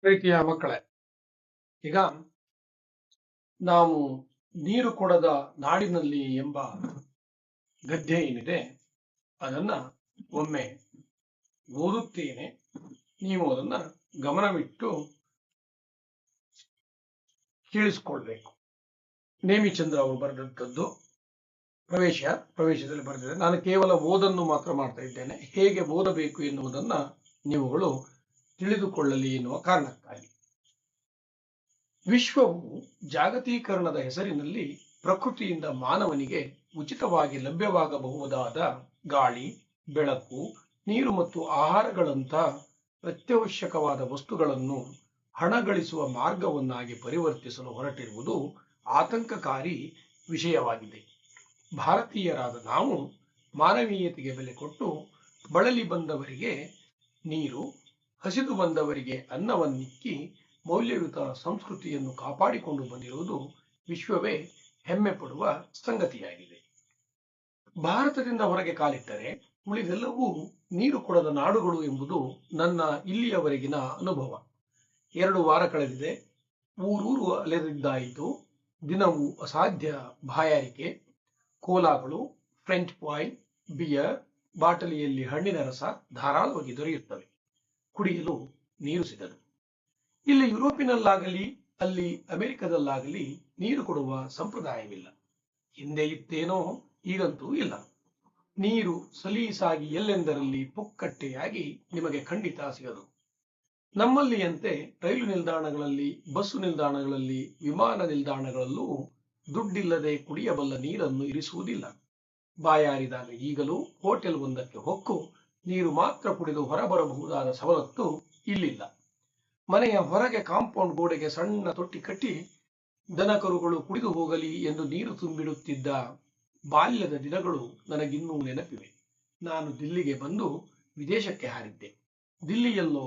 ಪ್ರೀತಿಯ ಮಕ್ಕಳೇ, ಈಗ ನಾವು ನೀರು ಕೊಡದ ನಾಡಿನಲ್ಲಿ ಎಂಬ ಗದ್ಯ ಏನಿದೆ ಅದನ್ನ ಒಮ್ಮೆ ಓದುತ್ತೇನೆ. ನೀವು ಅದನ್ನ ಗಮನವಿಟ್ಟು ಕೇಳಿಸ್ಕೊಳ್ಬೇಕು. ನೇಮಿಚಂದ್ರ ಅವರು ಬರೆದಂಥದ್ದು. ಪ್ರವೇಶದಲ್ಲಿ ಬರೆದಿದೆ. ನಾನು ಕೇವಲ ಓದನ್ನು ಮಾತ್ರ ಮಾಡ್ತಾ ಇದ್ದೇನೆ. ಹೇಗೆ ಓದಬೇಕು ಎನ್ನುವುದನ್ನ ನೀವುಗಳು ತಿಳಿದುಕೊಳ್ಳಲಿ ಎನ್ನುವ ಕಾರಣಕ್ಕಾಗಿ. ವಿಶ್ವವು ಜಾಗತೀಕರಣದ ಹೆಸರಿನಲ್ಲಿ ಪ್ರಕೃತಿಯಿಂದ ಮಾನವನಿಗೆ ಉಚಿತವಾಗಿ ಲಭ್ಯವಾಗಬಹುದಾದ ಗಾಳಿ, ಬೆಳಕು, ನೀರು ಮತ್ತು ಆಹಾರಗಳಂಥ ಅತ್ಯವಶ್ಯಕವಾದ ವಸ್ತುಗಳನ್ನು ಹಣ ಗಳಿಸುವ ಮಾರ್ಗವನ್ನಾಗಿ ಪರಿವರ್ತಿಸಲು ಹೊರಟಿರುವುದು ಆತಂಕಕಾರಿ ವಿಷಯವಾಗಿದೆ. ಭಾರತೀಯರಾದ ನಾವು ಮಾನವೀಯತೆಗೆ ಬೆಲೆ ಕೊಟ್ಟು ಬಳಲಿ ಬಂದವರಿಗೆ ನೀರು, ಹಸಿದು ಬಂದವರಿಗೆ ಅನ್ನವನ್ನಿಕ್ಕಿ ಮೌಲ್ಯಯುತ ಸಂಸ್ಕೃತಿಯನ್ನು ಕಾಪಾಡಿಕೊಂಡು ಬಂದಿರುವುದು ವಿಶ್ವವೇ ಹೆಮ್ಮೆ ಪಡುವ ಸಂಗತಿಯಾಗಿದೆ. ಭಾರತದಿಂದ ಹೊರಗೆ ಕಾಲಿಟ್ಟರೆ ಉಳಿದೆಲ್ಲವೂ ನೀರು ಕೊಡದ ನಾಡುಗಳು ಎಂಬುದು ನನ್ನ ಇಲ್ಲಿಯವರೆಗಿನ ಅನುಭವ. 2 ವಾರ ಕಳೆದಿದೆ. ಊರೂರು ಅಲೆದಿದ್ದಾಯಿತು. ದಿನವೂ ಅಸಾಧ್ಯ ಬಾಯಾರಿಕೆ. ಕೋಲಾಗಳು, ಫ್ರೆಂಚ್ ಪಾಯ್, ಬಿಯರ್, ಬಾಟಲಿಯಲ್ಲಿ ಹಣ್ಣಿನ ರಸ ಧಾರಾಳವಾಗಿ ದೊರೆಯುತ್ತವೆ. ಕುಡಿಯಲು ನೀರು ಸಿಗದು. ಇಲ್ಲಿ ಯುರೋಪಿನಲ್ಲಾಗಲಿ ಅಲ್ಲಿ ಅಮೆರಿಕದಲ್ಲಾಗಲಿ ನೀರು ಕೊಡುವ ಸಂಪ್ರದಾಯವಿಲ್ಲ. ಹಿಂದೆ ಇತ್ತೇನೋ, ಈಗಂತೂ ಇಲ್ಲ. ನೀರು ಸಲೀಸಾಗಿ ಎಲ್ಲೆಂದರಲ್ಲಿ ಪುಕ್ಕಟ್ಟೆಯಾಗಿ ನಿಮಗೆ ಖಂಡಿತ ಸಿಗದು. ನಮ್ಮಲ್ಲಿಯಂತೆ ರೈಲು ನಿಲ್ದಾಣಗಳಲ್ಲಿ, ಬಸ್ಸು ನಿಲ್ದಾಣಗಳಲ್ಲಿ, ವಿಮಾನ ನಿಲ್ದಾಣಗಳಲ್ಲೂ ದುಡ್ಡಿಲ್ಲದೆ ಕುಡಿಯಬಲ್ಲ ನೀರನ್ನು ಇರಿಸುವುದಿಲ್ಲ. ಬಾಯಾರಿದಾಗ ಈಗಲೂ ಹೋಟೆಲ್ ಒಂದಕ್ಕೆ ಹೊಕ್ಕು ನೀರು ಮಾತ್ರ ಕುಡಿದು ಹೊರಬರಬಹುದಾದ ಸವಲತ್ತು ಇಲ್ಲಿಲ್ಲ. ಮನೆಯ ಹೊರಗೆ ಕಾಂಪೌಂಡ್ ಗೋಡೆಗೆ ಸಣ್ಣ ತೊಟ್ಟಿ ಕಟ್ಟಿ ದನಕರುಗಳು ಕುಡಿದು ಹೋಗಲಿ ಎಂದು ನೀರು ತುಂಬಿಡುತ್ತಿದ್ದ ಬಾಲ್ಯದ ದಿನಗಳು ನನಗಿನ್ನೂ ನೆನಪಿವೆ. ನಾನು ದಿಲ್ಲಿಗೆ ಬಂದು ವಿದೇಶಕ್ಕೆ ಹಾರಿದ್ದೆ. ದಿಲ್ಲಿಯಲ್ಲೋ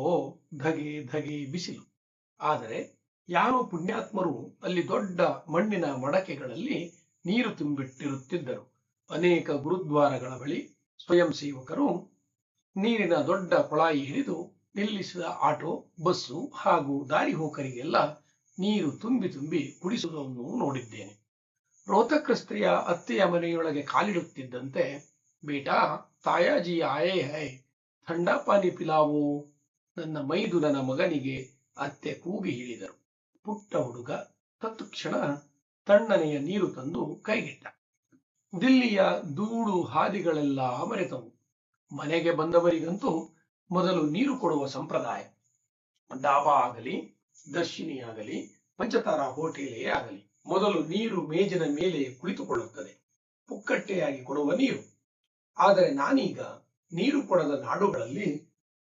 ಧಗೆ ಧಗೆ ಬಿಸಿಲು. ಆದರೆ ಯಾರೋ ಪುಣ್ಯಾತ್ಮರು ಅಲ್ಲಿ ದೊಡ್ಡ ಮಣ್ಣಿನ ಮಡಕೆಗಳಲ್ಲಿ ನೀರು ತುಂಬಿಟ್ಟಿರುತ್ತಿದ್ದರು. ಅನೇಕ ಗುರುದ್ವಾರಗಳ ಬಳಿ ಸ್ವಯಂ ಸೇವಕರು ನೀರಿನ ದೊಡ್ಡ ಕೊಳಾಯಿ ಹಿಡಿದು ನಿಲ್ಲಿಸಿದ ಆಟೋ, ಬಸ್ಸು ಹಾಗೂ ದಾರಿ ಹೋಕರಿಗೆಲ್ಲ ನೀರು ತುಂಬಿ ತುಂಬಿ ಕುಡಿಸುವುದನ್ನು ನೋಡಿದ್ದೇನೆ. ರೋಹತಕ್ ರಸ್ತೆಯ ಅತ್ತೆಯ ಮನೆಯೊಳಗೆ ಕಾಲಿಡುತ್ತಿದ್ದಂತೆ, ಬೇಟಾ ತಾಯಾಜಿ ಆಯೇ ಹೈ, ಥಂಡಾ ಪಾನಿ ಪಿಲಾವೋ, ನನ್ನ ಮೈದುನನ ಮಗನಿಗೆ ಅತ್ತೆ ಕೂಗಿ ಹೇಳಿದರು. ಪುಟ್ಟ ಹುಡುಗ ತತ್ಕ್ಷಣ ತಣ್ಣನೆಯ ನೀರು ತಂದು ಕೈಗಿಟ್ಟ. ದಿಲ್ಲಿಯ ಧೂಳು ಹಾದಿಗಳೆಲ್ಲ ಮರೆತವು. ಮನೆಗೆ ಬಂದವರಿಗಂತೂ ಮೊದಲು ನೀರು ಕೊಡುವ ಸಂಪ್ರದಾಯ. ಡಾಬಾ ಆಗಲಿ, ದರ್ಶಿನಿಯಾಗಲಿ, ಪಂಚತಾರಾ ಹೋಟೆಲೇ ಆಗಲಿ, ಮೊದಲು ನೀರು ಮೇಜಿನ ಮೇಲೆ ಕುಳಿತುಕೊಳ್ಳುತ್ತದೆ. ಪುಕ್ಕಟ್ಟೆಯಾಗಿ ಕೊಡುವ ನೀರು. ಆದರೆ ನಾನೀಗ ನೀರು ಕೊಡದ ನಾಡುಗಳಲ್ಲಿ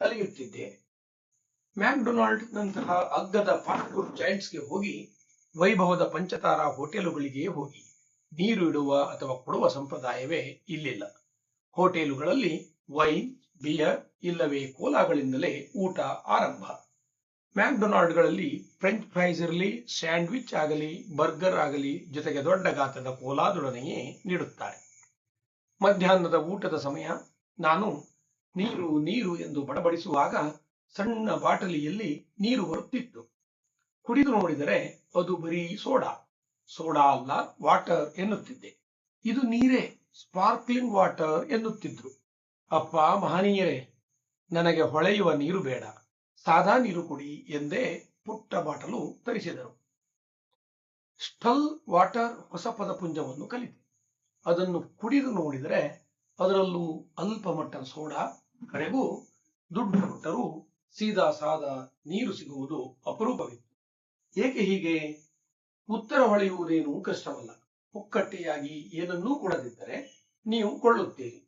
ಅಲೆಯುತ್ತಿದ್ದೇನೆ. ಮ್ಯಾಕ್ಡೊನಾಲ್ಡ್ ನಂತಹ ಅಗ್ಗದ ಫಾಸ್ಟ್ ಫುಡ್ ಜಾಯಿಂಟ್ಸ್ಗೆ ಹೋಗಿ, ವೈಭವದ ಪಂಚತಾರಾ ಹೋಟೆಲುಗಳಿಗೆ ಹೋಗಿ ನೀರು ಇಡುವ ಅಥವಾ ಕೊಡುವ ಸಂಪ್ರದಾಯವೇ ಇಲ್ಲಿಲ್ಲ. ಹೋಟೆಲುಗಳಲ್ಲಿ ವೈನ್, ಬಿಯರ್ ಇಲ್ಲವೇ ಕೋಲಾಗಳಿಂದಲೇ ಊಟ ಆರಂಭ. ಮ್ಯಾಕ್ಡೊನಾಲ್ಡ್ಗಳಲ್ಲಿ ಫ್ರೆಂಚ್ ಫ್ರೈಸ್ ಇರಲಿ, ಸ್ಯಾಂಡ್ವಿಚ್ ಆಗಲಿ, ಬರ್ಗರ್ ಆಗಲಿ, ಜೊತೆಗೆ ದೊಡ್ಡ ಗಾತ್ರದ ಕೋಲಾದೊಡನೆಯೇ ನೀಡುತ್ತಾರೆ. ಮಧ್ಯಾಹ್ನದ ಊಟದ ಸಮಯ. ನಾನು ನೀರು ನೀರು ಎಂದು ಬಡಬಡಿಸುವಾಗ ಸಣ್ಣ ಬಾಟಲಿಯಲ್ಲಿ ನೀರು ಬರುತ್ತಿತ್ತು. ಕುಡಿದು ನೋಡಿದರೆ ಅದು ಬರೀ ಸೋಡಾ. ಸೋಡಾ ಅಲ್ಲ, ವಾಟರ್ ಎನ್ನುತ್ತಿದ್ದೆ. ಇದು ನೀರೇ, ಸ್ಪಾರ್ಕ್ಲಿಂಗ್ ವಾಟರ್ ಎನ್ನುತ್ತಿದ್ರು. ಅಪ್ಪ ಮಹನೀಯರೇ, ನನಗೆ ಹೊಳೆಯುವ ನೀರು ಬೇಡ, ಸಾದಾ ನೀರು ಕೊಡಿ ಎಂದೇ ಪುಟ್ಟ ಬಾಟಲು ತರಿಸಿದರು. ಸ್ಟಲ್ ವಾಟರ್ ಹೊಸ ಪದಪುಂಜವನ್ನು ಕಲಿತೆ. ಅದನ್ನು ಕುಡಿದು ನೋಡಿದರೆ ಅದರಲ್ಲೂ ಅಲ್ಪ ಮಟ್ಟದ ಸೋಡಾ, ಕಡೆಗೂ ದುಡ್ಡು ಕೊಟ್ಟರೂ ಸೀದಾ ಸಾದಾ ನೀರು ಸಿಗುವುದು ಅಪರೂಪವಿತ್ತು. ಏಕೆ ಹೀಗೆ? ಉತ್ತರ ಹೊಳೆಯುವುದೇನೂ ಕಷ್ಟವಲ್ಲ. ಪುಕ್ಕಟ್ಟೆಯಾಗಿ ಏನನ್ನೂ ಕೊಡದಿದ್ದರೆ ನೀವು ಕೊಳ್ಳುತ್ತೀರಿ.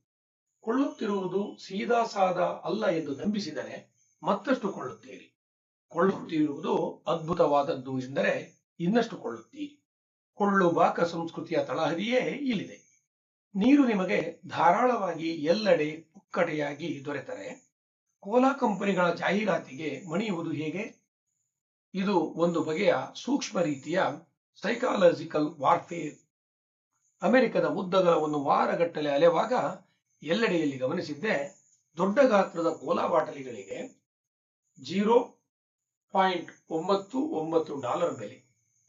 ಕೊಳ್ಳುತ್ತಿರುವುದು ಸೀದಾ ಸಾದಾ ಅಲ್ಲ ಎಂದು ನಂಬಿಸಿದರೆ ಮತ್ತಷ್ಟು ಕೊಳ್ಳುತ್ತೀರಿ. ಕೊಳ್ಳುತ್ತಿರುವುದು ಅದ್ಭುತವಾದದ್ದು ಎಂದರೆ ಇನ್ನಷ್ಟು ಕೊಳ್ಳುತ್ತೀರಿ. ಕೊಳ್ಳುಬಾಕ ಸಂಸ್ಕೃತಿಯ ತಳಹದಿಯೇ ಇಲ್ಲಿದೆ. ನೀರು ನಿಮಗೆ ಧಾರಾಳವಾಗಿ ಎಲ್ಲೆಡೆ ಪುಕ್ಕಟೆಯಾಗಿ ದೊರೆತರೆ ಕೋಲಾ ಕಂಪನಿಗಳ ಜಾಹೀರಾತಿಗೆ ಮಣಿಯುವುದು ಹೇಗೆ? ಇದು ಒಂದು ಬಗೆಯ ಸೂಕ್ಷ್ಮ ರೀತಿಯ ಸೈಕಾಲಜಿಕಲ್ ವಾರ್ಫೇರ್. ಅಮೆರಿಕದ ಉದ್ದಗಲವನ್ನು ವಾರಗಟ್ಟಲೆ ಅಲೆವಾಗ ಎಲ್ಲೆಡೆಯಲ್ಲಿ ಗಮನಿಸಿದ್ದೆ, ದೊಡ್ಡ ಗಾತ್ರದ ಕೋಲಾ ಬಾಟಲಿಗಳಿಗೆ 0 $0.99 ಬೆಲೆ.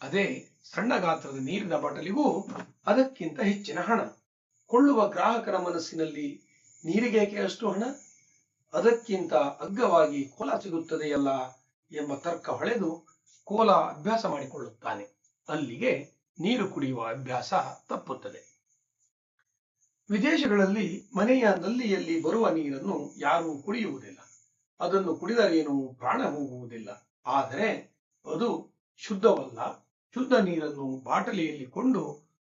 ಅದೇ ಸಣ್ಣ ಗಾತ್ರದ ನೀರಿನ ಬಾಟಲಿಗೂ ಅದಕ್ಕಿಂತ ಹೆಚ್ಚಿನ ಹಣ. ಕೊಳ್ಳುವ ಗ್ರಾಹಕರ ಮನಸ್ಸಿನಲ್ಲಿ ನೀರಿಗೇಕೆ ಅಷ್ಟು ಹಣ? ಅದಕ್ಕಿಂತ ಅಗ್ಗವಾಗಿ ಕೋಲಾ ಸಿಗುತ್ತದೆಯಲ್ಲ ಎಂಬ ತರ್ಕ ಹೊಳೆದು ಕೋಲಾ ಅಭ್ಯಾಸ ಮಾಡಿಕೊಳ್ಳುತ್ತಾನೆ. ಅಲ್ಲಿಗೆ ನೀರು ಕುಡಿಯುವ ಅಭ್ಯಾಸ ತಪ್ಪುತ್ತದೆ. ವಿದೇಶಗಳಲ್ಲಿ ಮನೆಯ ನಲ್ಲಿಯಲ್ಲಿ ಬರುವ ನೀರನ್ನು ಯಾರೂ ಕುಡಿಯುವುದಿಲ್ಲ. ಅದನ್ನು ಕುಡಿದರೇನು ಪ್ರಾಣ ಹೋಗುವುದಿಲ್ಲ. ಆದರೆ ಅದು ಶುದ್ಧವಲ್ಲ. ಶುದ್ಧ ನೀರನ್ನು ಬಾಟಲಿಯಲ್ಲಿ ಕೊಂಡು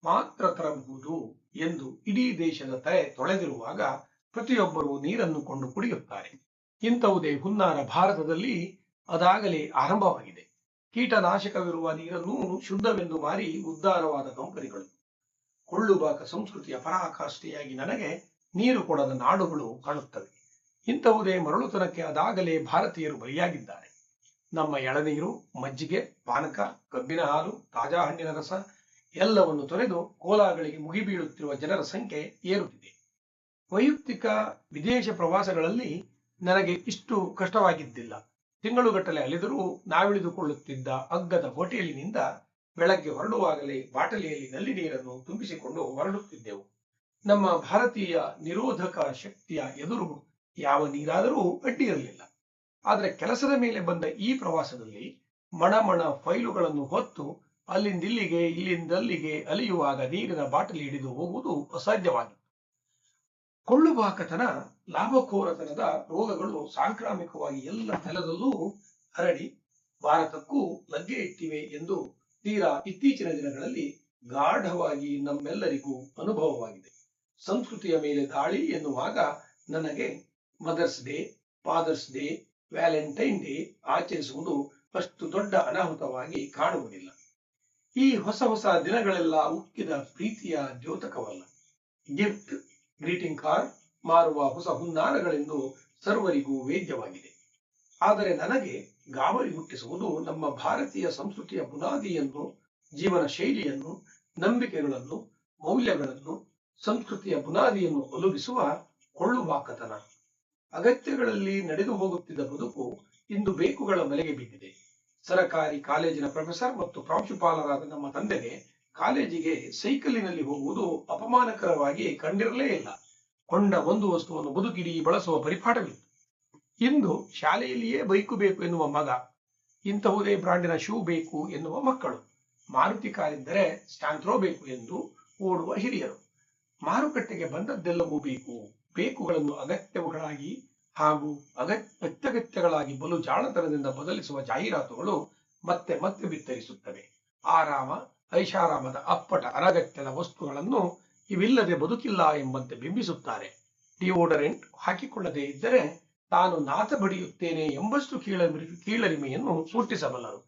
ಮಾತ್ರ ತರಬಹುದು ಎಂದು ಇಡೀ ದೇಶದ ತಲೆ ತೊಳೆದಿರುವಾಗ ಪ್ರತಿಯೊಬ್ಬರೂ ನೀರನ್ನು ಕೊಂಡು ಕುಡಿಯುತ್ತಾರೆ. ಇಂಥವುದೇ ಹುನ್ನಾರ ಭಾರತದಲ್ಲಿ ಅದಾಗಲೇ ಆರಂಭವಾಗಿದೆ. ಕೀಟನಾಶಕವಿರುವ ನೀರನ್ನು ಶುದ್ಧವೆಂದು ಮಾರಿ ಉದ್ಧಾರವಾದ ಕಂಪನಿಗಳು. ಕೊಳ್ಳುಬಾಕ ಸಂಸ್ಕೃತಿಯ ಪರಾಕಾಷ್ಠೆಯಾಗಿ ನನಗೆ ನೀರು ಕೊಡದ ನಾಡುಗಳು ಕಾಣುತ್ತವೆ. ಇಂಥವುದೇ ಮರಳುತನಕ್ಕೆ ಅದಾಗಲೇ ಭಾರತೀಯರು ಬಲಿಯಾಗಿದ್ದಾರೆ. ನಮ್ಮ ಎಳನೀರು, ಮಜ್ಜಿಗೆ, ಪಾನಕ, ಕಬ್ಬಿನ ಹಾಲು, ತಾಜಾ ಹಣ್ಣಿನ ರಸ ಎಲ್ಲವನ್ನು ತೊರೆದು ಕೋಲಾಗಳಿಗೆ ಮುಗಿಬೀಳುತ್ತಿರುವ ಜನರ ಸಂಖ್ಯೆ ಏರುತ್ತಿದೆ. ವೈಯಕ್ತಿಕ ವಿದೇಶ ಪ್ರವಾಸಗಳಲ್ಲಿ ನನಗೆ ಇಷ್ಟು ಕಷ್ಟವಾಗಿದ್ದಿಲ್ಲ. ತಿಂಗಳುಗಟ್ಟಲೆ ಅಲೆದರೂ ನಾವಿಳಿದುಕೊಳ್ಳುತ್ತಿದ್ದ ಅಗ್ಗದ ಹೋಟೆಲಿನಿಂದ ಬೆಳಗ್ಗೆ ಹೊರಡುವಾಗಲೇ ಬಾಟಲಿಯಲ್ಲಿ ನಲ್ಲಿ ನೀರನ್ನು ತುಂಬಿಸಿಕೊಂಡು ಹೊರಡುತ್ತಿದ್ದೆವು. ನಮ್ಮ ಭಾರತೀಯ ನಿರೋಧಕ ಶಕ್ತಿಯ ಎದುರು ಯಾವ ನೀರಾದರೂ ಅಡ್ಡಿಯಿರಲಿಲ್ಲ. ಆದರೆ ಕೆಲಸದ ಮೇಲೆ ಬಂದ ಈ ಪ್ರವಾಸದಲ್ಲಿ ಮಣಮಣ ಫೈಲುಗಳನ್ನು ಹೊತ್ತು ಅಲ್ಲಿಂದಿಲ್ಲಿಗೆ ಇಲ್ಲಿಂದಲ್ಲಿಗೆ ಅಲಿಯುವಾಗ ನೀರಿನ ಬಾಟಲಿ ಹಿಡಿದು ಹೋಗುವುದು ಅಸಾಧ್ಯವಾಗಿತ್ತು. ಕೊಳ್ಳುಬಾಕತನ, ಲಾಭಕೋರತನದ ರೋಗಗಳು ಸಾಂಕ್ರಾಮಿಕವಾಗಿ ಎಲ್ಲ ನೆಲದಲ್ಲೂ ಹರಡಿ ಭಾರತಕ್ಕೂ ಲಗ್ಗೆ ಇಟ್ಟಿವೆ ಎಂದು ತೀರಾ ಇತ್ತೀಚಿನ ದಿನಗಳಲ್ಲಿ ಗಾಢವಾಗಿ ನಮ್ಮೆಲ್ಲರಿಗೂ ಅನುಭವವಾಗಿದೆ. ಸಂಸ್ಕೃತಿಯ ಮೇಲೆ ದಾಳಿ ಎನ್ನುವಾಗ ನನಗೆ mother's day, father's day, valentine day ಆಚರಿಸುವುದು ಅಷ್ಟು ದೊಡ್ಡ ಅನಾಹುತವಾಗಿ ಕಾಣುವುದಿಲ್ಲ. ಈ ಹೊಸ ಹೊಸ ದಿನಗಳೆಲ್ಲ ಉಕ್ಕಿದ ಪ್ರೀತಿಯ ದ್ಯೋತಕವಲ್ಲ. ಗಿಫ್ಟ್, ಗ್ರೀಟಿಂಗ್ ಕಾರ್ಡ್ ಮಾರುವ ಹೊಸ ಹುನ್ನಾರಗಳೆಂದು ಸರ್ವರಿಗೂ ವೇದ್ಯವಾಗಿದೆ. ಆದರೆ ನನಗೆ ಗಾಬರಿ ಹುಟ್ಟಿಸುವುದು ನಮ್ಮ ಭಾರತೀಯ ಸಂಸ್ಕೃತಿಯ ಬುನಾದಿಯನ್ನು, ಜೀವನ ಶೈಲಿಯನ್ನು, ನಂಬಿಕೆಗಳನ್ನು, ಮೌಲ್ಯಗಳನ್ನು, ಸಂಸ್ಕೃತಿಯ ಬುನಾದಿಯನ್ನು ಒಲುಗಿಸುವ ಕೊಳ್ಳುಬಾಕತನ. ಅಗತ್ಯಗಳಲ್ಲಿ ನಡೆದು ಹೋಗುತ್ತಿದ್ದ ಬದುಕು ಇಂದು ಬೇಕುಗಳ ಬಲೆಗೆ ಬಿದ್ದಿದೆ. ಸರಕಾರಿ ಕಾಲೇಜಿನ ಪ್ರೊಫೆಸರ್ ಮತ್ತು ಪ್ರಾಂಶುಪಾಲರಾದ ನಮ್ಮ ತಂದೆಗೆ ಕಾಲೇಜಿಗೆ ಸೈಕಲಿನಲ್ಲಿ ಹೋಗುವುದು ಅಪಮಾನಕರವಾಗಿ ಕಂಡಿರಲೇ ಇಲ್ಲ. ಕೊಂಡ ಒಂದು ವಸ್ತುವನ್ನು ಬದುಕಿಡೀ ಬಳಸುವ ಪರಿಪಾಠವಿತ್ತು. ಇಂದು ಶಾಲೆಯಲ್ಲಿಯೇ ಬೈಕು ಬೇಕು ಎನ್ನುವ ಮಗ, ಇಂತಹುದೇ ಬ್ರಾಂಡಿನ ಶೂ ಬೇಕು ಎನ್ನುವ ಮಕ್ಕಳು, ಮಾರುತಿ ಕಾರಿದ್ದರೆ ಸ್ಟ್ಯಾಂಥ್ರೋ ಬೇಕು ಎಂದು ಓಡುವ ಹಿರಿಯರು. ಮಾರುಕಟ್ಟೆಗೆ ಬಂದದ್ದೆಲ್ಲವೂ ಬೇಕು. ಬೇಕುಗಳನ್ನು ಅಗತ್ಯಗಳಾಗಿ ಹಾಗೂ ಅತ್ಯಗತ್ಯಗಳಾಗಿ ಬಲು ಜಾಣತನದಿಂದ ಬದಲಿಸುವ ಜಾಹೀರಾತುಗಳು ಮತ್ತೆ ಮತ್ತೆ ಬಿತ್ತರಿಸುತ್ತವೆ. ಆರಾಮ, ಐಷಾರಾಮದ ಅಪ್ಪಟ ಅನಗತ್ಯದ ವಸ್ತುಗಳನ್ನು ಇವಿಲ್ಲದೆ ಬದುಕಿಲ್ಲ ಎಂಬಂತೆ ಬಿಂಬಿಸುತ್ತಾರೆ. ಡಿಯೋಡರೆಂಟ್ ಹಾಕಿಕೊಳ್ಳದೇ ಇದ್ದರೆ ತಾನು ನಾತ ಬಡಿಯುತ್ತೇನೆ ಎಂಬಷ್ಟು ಕೀಳರಿಮೆಯನ್ನು ಹುಟ್ಟಿಸಬಲ್ಲರು.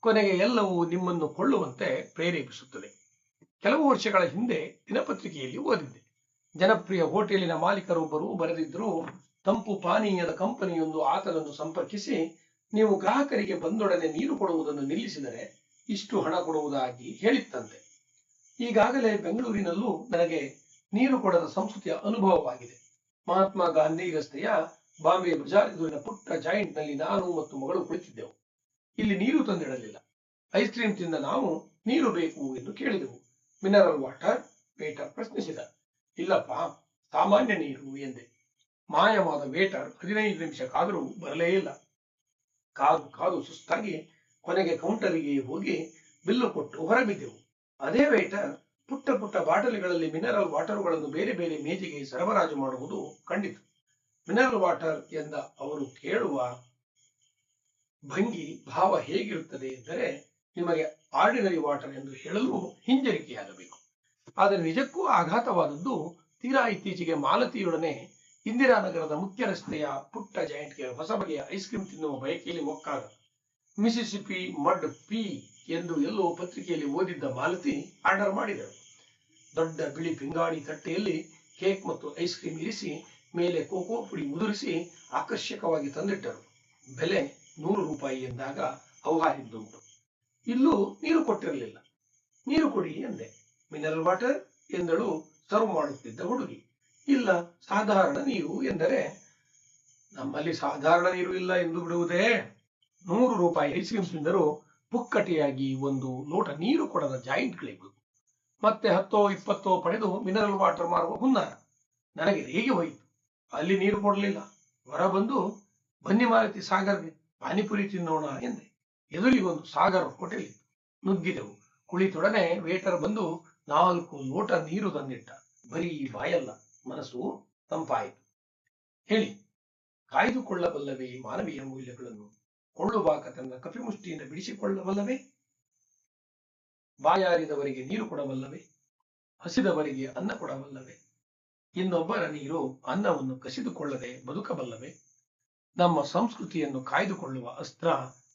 ಕೊನೆಗೆ ಎಲ್ಲವೂ ನಿಮ್ಮನ್ನು ಕೊಳ್ಳುವಂತೆ ಪ್ರೇರೇಪಿಸುತ್ತದೆ. ಕೆಲವು ವರ್ಷಗಳ ಹಿಂದೆ ದಿನಪತ್ರಿಕೆಯಲ್ಲಿ ಓದಿದ್ದೆ. ಜನಪ್ರಿಯ ಹೋಟೆಲಿನ ಮಾಲೀಕರೊಬ್ಬರು ಬರೆದಿದ್ದರು, ತಂಪು ಪಾನೀಯದ ಕಂಪನಿಯೊಂದು ಆತನನ್ನು ಸಂಪರ್ಕಿಸಿ, ನೀವು ಗ್ರಾಹಕರಿಗೆ ಬಂದೊಡನೆ ನೀರು ಕೊಡುವುದನ್ನು ನಿಲ್ಲಿಸಿದರೆ ಇಷ್ಟು ಹಣ ಕೊಡುವುದಾಗಿ ಹೇಳಿತ್ತಂತೆ. ಈಗಾಗಲೇ ಬೆಂಗಳೂರಿನಲ್ಲೂ ನನಗೆ ನೀರು ಕೊಡದ ಸಂಸ್ಕೃತಿಯ ಅನುಭವವಾಗಿದೆ. ಮಹಾತ್ಮ ಗಾಂಧಿ ರಸ್ತೆಯ ಬಾಂಬೆ ಬಜಾರ್ ಎದುರಿನ ಪುಟ್ಟ ಜಾಯಿಂಟ್ ನಲ್ಲಿ ನಾನು ಮತ್ತು ಮಗಳು ಕುಳಿತಿದ್ದೆವು. ಇಲ್ಲಿ ನೀರು ತಂದಿಡಲಿಲ್ಲ. ಐಸ್ ಕ್ರೀಮ್ ತಿಂದ ನಾವು ನೀರು ಬೇಕು ಎಂದು ಕೇಳಿದೆವು. Mineral water? ವೇಟರ್ ಪ್ರಶ್ನಿಸಿದ. ಇಲ್ಲಪ್ಪ, ಸಾಮಾನ್ಯ ನೀರು ಎಂದೆ. ಮಾಯವಾದ ವೇಟರ್ 15 ನಿಮಿಷಕ್ಕಾದರೂ ಬರಲೇ ಇಲ್ಲ. ಕಾದು ಕಾದು ಸುಸ್ತಾಗಿ ಕೊನೆಗೆ ಕೌಂಟರಿಗೆ ಹೋಗಿ ಬಿಲ್ಲು ಕೊಟ್ಟು ಹೊರಬಿದ್ದೆವು. ಅದೇ ವೇಟರ್ ಪುಟ್ಟ ಪುಟ್ಟ ಬಾಟಲಿಗಳಲ್ಲಿ ಮಿನರಲ್ ವಾಟರ್ಗಳನ್ನು ಬೇರೆ ಬೇರೆ ಮೇಜಿಗೆ ಸರಬರಾಜು ಮಾಡುವುದು ಕಂಡಿತು. ಮಿನರಲ್ ವಾಟರ್ ಎಂದ ಅವರು ಕೇಳುವ ಭಂಗಿ ಭಾವ ಹೇಗಿರುತ್ತದೆ ಎಂದರೆ ನಿಮಗೆ ಆರ್ಡಿನರಿ ವಾಟರ್ ಎಂದು ಹೇಳಲು ಹಿಂಜರಿಕೆಯಾಗಬೇಕು. ಆದರೆ ನಿಜಕ್ಕೂ ಆಘಾತವಾದದ್ದು ತೀರಾ ಇತ್ತೀಚೆಗೆ ಮಾಲತಿಯೊಡನೆ ಇಂದಿರಾನಗರದ ಮುಖ್ಯ ರಸ್ತೆಯ ಪುಟ್ಟ ಜಾಯಿಂಟ್ಗೆ ಹೊಸ ಬಗೆಯ ಐಸ್ ಕ್ರೀಮ್ ತಿನ್ನುವ ಬಯಕೆಯಲ್ಲಿ ಮೊಕ್ಕಾಗ. ಮಿಸಿಸಿಪಿ ಮಡ್ ಪಿ ಎಂದು ಎಲ್ಲೋ ಪತ್ರಿಕೆಯಲ್ಲಿ ಓದಿದ್ದ ಮಾಲತಿ ಆರ್ಡರ್ ಮಾಡಿದರು. ದೊಡ್ಡ ಬಿಳಿ ಪಿಂಗಾಣಿ ತಟ್ಟೆಯಲ್ಲಿ ಕೇಕ್ ಮತ್ತು ಐಸ್ ಕ್ರೀಮ್ ಇರಿಸಿ ಮೇಲೆ ಕೋಕೋ ಪುಡಿ ಮುದುರಿಸಿ ಆಕರ್ಷಕವಾಗಿ ತಂದಿಟ್ಟರು. ಬೆಲೆ ₹100 ಎಂದಾಗ ಹೌಹಾರಿದ್ದುಂಟು. ಇಲ್ಲೂ ನೀರು ಕೊಟ್ಟಿರಲಿಲ್ಲ. ನೀರು ಕೊಡಿ ಎಂದೆ. ಮಿನರಲ್ ವಾಟರ್ ಎಂದಳು ಸರ್ವ್ ಮಾಡುತ್ತಿದ್ದ ಹುಡುಗಿ. ಇಲ್ಲ, ಸಾಧಾರಣ ನೀರು ಎಂದರೆ, ನಮ್ಮಲ್ಲಿ ಸಾಧಾರಣ ನೀರು ಇಲ್ಲ ಎಂದು ಬಿಡುವುದೇ? 100 ರೂಪಾಯಿ ಐಸ್ ಕ್ರೀಮ್ ತಿಂದರೂ ಪುಕ್ಕಟೆಯಾಗಿ ಒಂದು ಲೋಟ ನೀರು ಕೊಡದ ಜಾಯಿಂಟ್ಗಳಿಗೂ ಮತ್ತೆ 10-20 ಪಡೆದು ಮಿನರಲ್ ವಾಟರ್ ಮಾರುವ ಹುನ್ನಾರ. ನನಗೆ ರೇಗೆ ಹೋಯಿತು. ಅಲ್ಲಿ ನೀರು ಕೊಡಲಿಲ್ಲ. ಹೊರ ಬಂದು ಬನ್ನಿ ಮಾರುತಿ ಸಾಗರ್ಗೆ ಪಾನಿಪುರಿ ತಿನ್ನೋಣ ಎಂದೆ. ಎದುರಿಗೊಂದು ಸಾಗರ್ ಹೋಟೆಲ್ ಇತ್ತು. ನುಗ್ಗಿದೆವು. ಕುಳಿತೊಡನೆ ವೇಟರ್ ಬಂದು 4 ಲೋಟ ನೀರು ತಂದಿಟ್ಟ. ಬರೀ ಬಾಯಲ್ಲ, ಮನಸ್ಸು ತಂಪಾಯಿತು. ಹೇಳಿ, ಕಾಯ್ದುಕೊಳ್ಳಬಲ್ಲವೇ ಮಾನವೀಯ ಮೌಲ್ಯಗಳನ್ನು? ಕೊಳ್ಳುವಾಕ ತನ್ನ ಕಪಿಮುಷ್ಟಿಯಿಂದ ಬಿಡಿಸಿಕೊಳ್ಳಬಲ್ಲವೇ? ಬಾಯಾರಿದವರಿಗೆ ನೀರು ಕೊಡಬಲ್ಲವೇ? ಹಸಿದವರಿಗೆ ಅನ್ನ ಕೊಡಬಲ್ಲವೇ? ಇನ್ನೊಬ್ಬರ ನೀರು ಅನ್ನವನ್ನು ಕಸಿದುಕೊಳ್ಳದೆ ಬದುಕಬಲ್ಲವೇ? ನಮ್ಮ ಸಂಸ್ಕೃತಿಯನ್ನು ಕಾಯ್ದುಕೊಳ್ಳುವ ಅಸ್ತ್ರ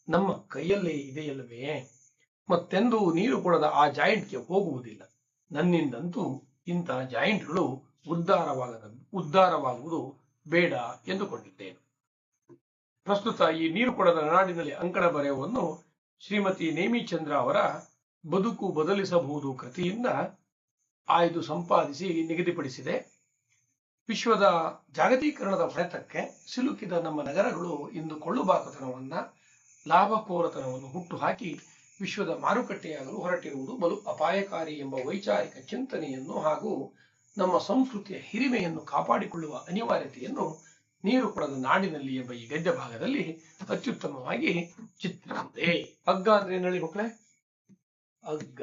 ನಮ್ಮ ಕೈಯಲ್ಲೇ ಇದೆಯಲ್ಲವೇ? ಮತ್ತೆಂದೂ ನೀರು ಕೊಡದ ಆ ಜಾಯಿಂಟ್ಗೆ ಹೋಗುವುದಿಲ್ಲ. ನನ್ನಿಂದಂತೂ ಇಂಥ ಜಾಯಿಂಟ್ಗಳು ಉದ್ಧಾರವಾಗುವುದು ಬೇಡ ಎಂದುಕೊಂಡಿದ್ದೇನೆ. ಪ್ರಸ್ತುತ ಈ ನೀರು ಕೊಡದ ನಾಡಿನಲ್ಲಿ ಅಂಕಣ ಬರೆಯವನ್ನು ಶ್ರೀಮತಿ ನೇಮಿಚಂದ್ರ ಅವರ ಬದುಕು ಬದಲಿಸಬಹುದು ಕೃತಿಯಿಂದ ಆಯ್ದು ಸಂಪಾದಿಸಿ ನಿಗದಿಪಡಿಸಿದೆ. ವಿಶ್ವದ ಜಾಗತೀಕರಣದ ಹೊಡೆತಕ್ಕೆ ಸಿಲುಕಿದ ನಮ್ಮ ನಗರಗಳು ಇಂದು ಕೊಳ್ಳುಬಾಕತನವನ್ನ, ಲಾಭಕೋರತನವನ್ನು ಹುಟ್ಟುಹಾಕಿ ವಿಶ್ವದ ಮಾರುಕಟ್ಟೆಯಾಗಲು ಹೊರಟಿರುವುದು ಬಲು ಅಪಾಯಕಾರಿ ಎಂಬ ವೈಚಾರಿಕ ಚಿಂತನೆಯನ್ನು ಹಾಗೂ ನಮ್ಮ ಸಂಸ್ಕೃತಿಯ ಹಿರಿಮೆಯನ್ನು ಕಾಪಾಡಿಕೊಳ್ಳುವ ಅನಿವಾರ್ಯತೆಯನ್ನು ನೀರು ಕೊಡದ ನಾಡಿನಲ್ಲಿ ಎಂಬ ಈ ಗದ್ಯ ಭಾಗದಲ್ಲಿ ಅತ್ಯುತ್ತಮವಾಗಿ ಚಿತ್ರಿಸಿದೆ. ಹಗ್ಗ ಅಂದ್ರೆ ಏನ್ ಹೇಳಿ ಮಕ್ಕಳೇ? ಹಗ್ಗ